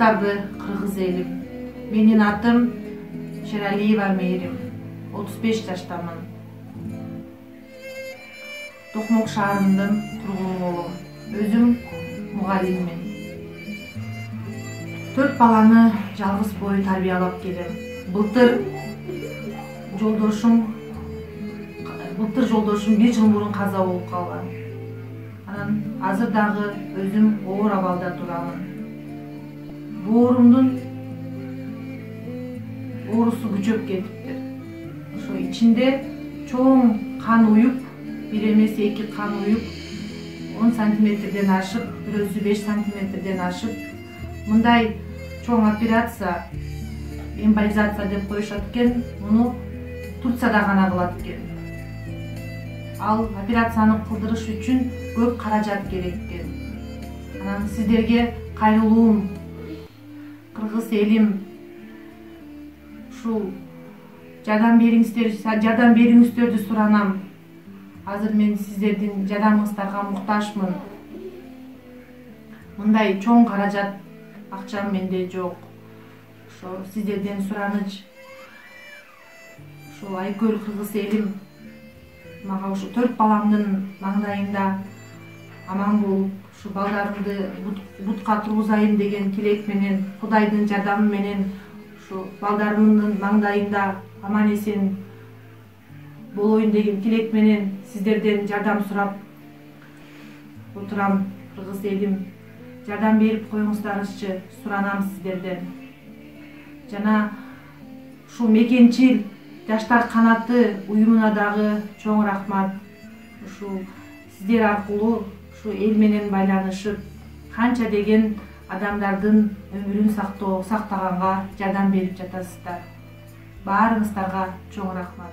Саламаттарды кыргыз элим. Менин атым Шералиева Мээрим. 35 жаштамын. Токмок шаарынын тургуну болом. Өзүм мугалиммин. 4 баланы жалгыз бою тарбиялап келем. Былтыр жолдошум 1 жыл мурун каза болуп калган. Анан азыр дагы өзүм оор абалда турамын. Боорумдун оорусу күчөп кетиптир. Ошо ичинде чоң кан уюп, 1 эмес 2 кан уюп, 10 сантиметрден ашып, бирөөсү 5 сантиметрден ашып, мындай чоң операция, эмболизация деп коюшат экен, муну Турцияда гана кылат экен. Ал операцияны кылдырыш үчүн көп каражат керек экен. Анан сиздерге кайрылуум, кыргыз элим, ушул жардам бериңиздерди суранам. Азыр мен сиздердин жардамыңыздарга муктажмын. Мындай чоң каражат акчам менде жок. Ошо сиздерден сураныч. Ошо Айкөл кыргыз элим мага ушу 4 баламдын маңдайында аман болуп, ушу балдарымды бутка тургузайын деген тилек менен, Кудайдын жардамы менен ушу балдарымдын маңдайында аман эсен болоюн деген тилек менен сиздерден жардам сурап отурам. Кыргыз элим, жардам берип коюңуздарчы, суранам сиздерден. Жана ушул мекенчил Жаштар канаты уюмуна дагы чоң рахмат. Ушул сиздер аркылуу ушу эл менен байланышып, канча деген адамдардын өмүрүн сактаганга жардам берип жатасыздар. Баарыңыздарга чоң рахмат.